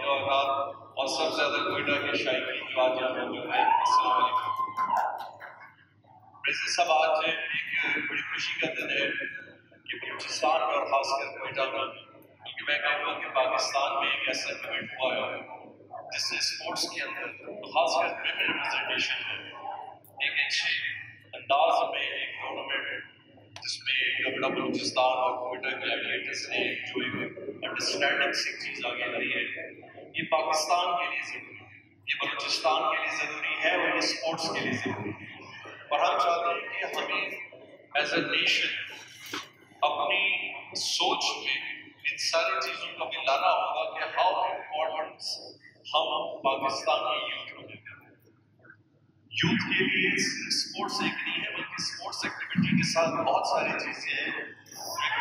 رات اور سب سے زیادہ کوئٹہ کے شائقین جو آج یہاں موجود ہیں، السلام علیکم۔ ویسے سب آج ایک بڑی خوشی کا دن ہے کہ بلوچستان میں اور خاص کر کوئٹہ میں، بلکہ میں کہوں گا کہ پاکستان میں ایک ایسا ایونٹ ہوا ہے جس سے اسپورٹس کے اندر خاص کر ویمن ریپرزنٹیشن میں ایک اچھے انداز میں ایک ٹورنامنٹ جس میں گمڑا بلوچستان اور کوئٹہ کے ایتھلیٹس نے جو ایک انڈرسٹینڈنگ سے چیز آگے لائی ہے، یہ پاکستان کے لیے ضروری ہے، یہ بلوچستان کے لیے ضروری ہے اور یہ اسپورٹس کے لیے ضروری ہے۔ اور ہم چاہتے ہیں کہ ہمیں ایز اے نیشن اپنی سوچ میں ان ساری چیزوں کو بھی لانا ہوگا کہ ہاؤ امپورٹنٹ ہم پاکستان کی یوتھ کو دیتے ہیں۔ یوتھ کے لیے اسپورٹس ایک نہیں ہے بلکہ اسپورٹس ایکٹیویٹی کے ساتھ بہت ساری چیزیں ہیں جو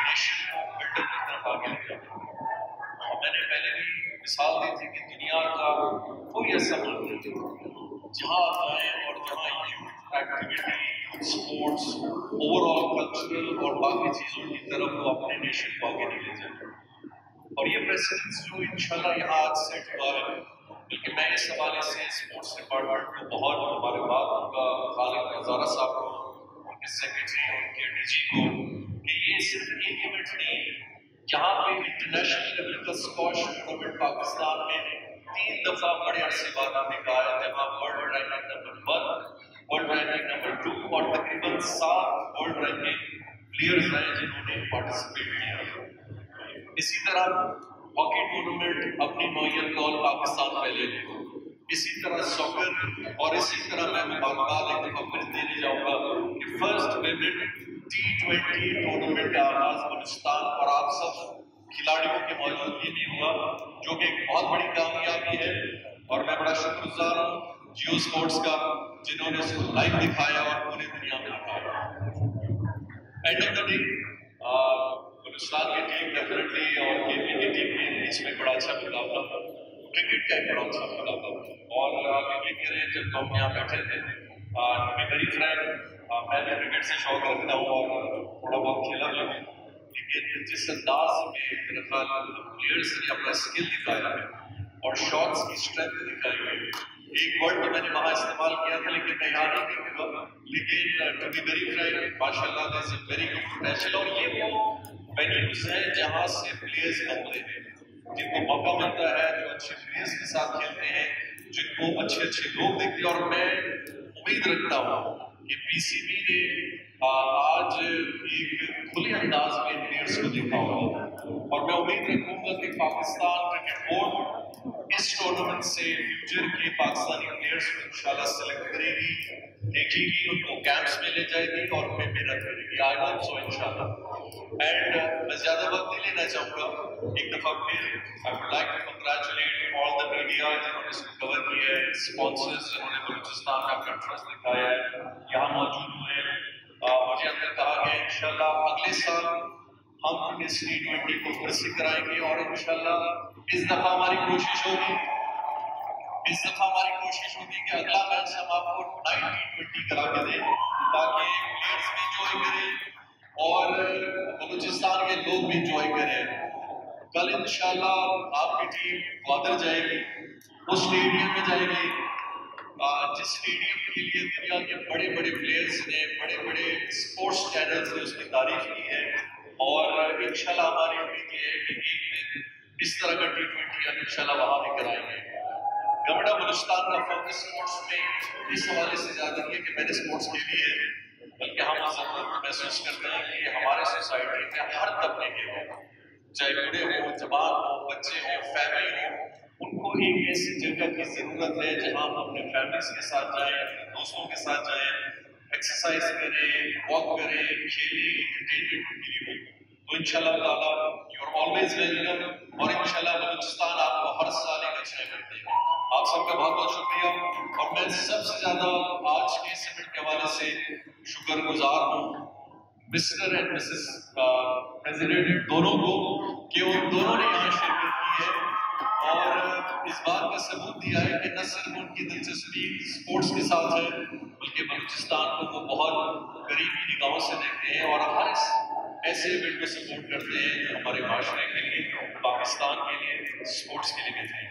نیشن کو بلڈ اپ کی طرف آگے لے جاتی ہیں۔ اور میں نے پہلے بھی مثال دی تھی کہ دنیا کا کوئی ایسا ملک نہیں جہاں آپ جائیں اور جہاں youth activity, sports, over all cultural اور باقی چیزوں کی طرف وہ اپنے نیشن کو آگے نہیں لے جائیں۔ اور یہ پریسیڈنس جو انشاءاللہ یہاں آج سیٹ ہوا ہے، بلکہ میں اس حوالے سے اسپورٹس ڈپارٹمنٹ کو بہت مبارکباد دوں گا، خالد نظارہ صاحب کو، ان کے سیکرٹری، ان کے ڈی جی کو، کہ یہ صرف ایک ایونٹ نہیں ہے جہاں پہ انٹرنیشنل لیول کا اسکواش ٹورنامنٹ پاکستان میں 3 دفعہ بڑے عرصے بعد ہم نے کہا ہے، جہاں world ranking number 1، world ranking number 2 اور تقریباً 7 ورلڈ رینکنگ پلیئرز ہیں جنہوں نے پارٹیسپیٹ کیا۔ اسی طرح ہاکی ٹورنامنٹ اپنی نوعیت کا اور پاکستان پہلے ہے، اسی طرح ساکر، اور اسی طرح میں مبارکباد ایک دفعہ پھر دینے جاؤں گا کہ فرسٹ ویمن T20 ٹورنامنٹ کا آغاز بلوچستان اور آپ سب کھلاڑیوں کی موجودگی میں ہوا، جو کہ ایک بہت بڑی کامیابی ہے، اور میں بڑا شکر گزار ہوں جیو اسپورٹس کا جنہوں نے اس کو لائیو دکھایا اور پوری دنیا میں دکھایا۔ And of the day Balochistan کی ٹیم ڈیفینیٹلی اور کیپی کی ٹیم کے بیچ میں بڑا اچھا مقابلہ تھا، کرکٹ کا ایک بڑا اچھا مقابلہ تھا۔ اور آپ یقین کریں جب ہم یہاں بیٹھے تھے، ٹو بی ویری فرینک، میں بھی کرکٹ سے شوق رکھتا ہوں اور تھوڑا بہت کھیلا بھی ہوں، لیکن جس انداز میں میرے خیال پلیئرس نے اپنا اسکل دکھایا ہے اور شاٹس کی اسٹرینتھ دکھائی ہے، ایک ورڈ تو میں نے وہاں استعمال کیا تھا لیکن میں یاد نہیں کروں گا، لیکن ٹو بی ویری فرینک ماشاء اللہ دیر از اے ویری گڈ پوٹینشیل۔ اور یہ وہ وینیوز ہیں جہاں سے پلیئرس بنتے ہیں، جن کو موقع ملتا ہے، جو اچھے پلیئرس کے ساتھ کھیلتے ہیں، جن کو اچھے اچھے لوگ دیکھتے ہیں۔ اور میں امید رکھتا ہوں کہ پی سی بی نے آج ایک کھلے انداز میں پلیئرس کو دیکھا ہوگا، اور میں امید رکھوں گا کہ پاکستان کرکٹ بورڈ اس ٹورنامنٹ سے فیوچر کے پاکستانی پلیئرس کو انشاءاللہ سلیکٹ کرے گی، دیکھے گی، ان کو کیمپس میں لے جائے گی اور ان میں محنت کرے گی۔ آئی ہوپ سو انشاءاللہ۔ اینڈ میں زیادہ وقت نہیں لینا چاہوں گا، ایک دفعہ پھر I would like to congratulate all the media جنہوں نے اس کو کور کیا ہے، اسپانسرز جنہوں نے بلوچستان میں اپنا انٹرسٹ دکھایا ہے، یہاں موجود ہوئے ہیں۔ مجھے اندر کہا گیا انشاءاللہ اگلے سال ہم اس T20 کو پھر سے کرائیں گے، اور انشاءاللہ اس دفعہ ہماری کوشش ہوگی کہ اگلا میچ ہم آپ کو نائٹ T20 کرا کے دیں، تاکہ پلیئرز بھی انجوائے کریں اور بلوچستان کے لوگ بھی انجوائے کریں۔ کل انشاءاللہ آپ کی ٹیم گوادر جائے گی، اس اسٹیڈیم میں جائے گی جس اسٹیڈیم کے لیے دنیا کے بڑے بڑے پلیئرز نے، بڑے بڑے اسپورٹس چینلز نے اس کی تعریف کی ہے، اور انشاءاللہ ہماری امید یہ ہے کہ ایک دن اس طرح کا T20 ہم انشاءاللہ وہاں بھی کرائیں گے۔ گمڑا بلوچستان کا فوکس اسپورٹس میں اس حوالے سے زیادہ نہیں ہے کہ میں نے اسپورٹس کھیلی ہے، بلکہ ہم ضرورت محسوس کرتے ہیں کہ ہمارے سوسائٹی میں ہر طبقے کے لوگ، چاہے بوڑھے ہوں، جوان ہوں، بچے ہوں، فیملی ہوں، ان کو ایک ایسی جگہ کی ضرورت ہے جہاں ہم اپنے فیملیز کے ساتھ جائیں، اپنے دوستوں کے ساتھ جائیں، ایکسرسائز کریں، واک کریں، کھیلیں، انٹرٹینمنٹ کے لیے ہو۔ تو انشاءاللہ تعالیٰ یو آر آلویز ویلکم، اور انشاءاللہ بلوچستان آپ کو ہر سال ایک اچھا ایونٹ دے گا۔ آپ سب کا بہت بہت شکریہ، اور میں سب سے زیادہ آج کے اس ایونٹ کے حوالے سے شکر گزار ہوں مسٹر اینڈ مسز پریزیڈنٹ دونوں کو، کہ ان دونوں نے یہاں شرکت کی ہے اور اس بات کا ثبوت دیا ہے کہ نہ صرف ان کی دلچسپی اسپورٹس کے ساتھ ہے، بلکہ بلوچستان کو وہ بہت قریبی نگاہوں سے دیکھتے ہیں اور ہر ایسے ایونٹ کو سپورٹ کرتے ہیں جو ہمارے معاشرے کے لیے، پاکستان کے لیے، اسپورٹس کے لیے بہترین ہے۔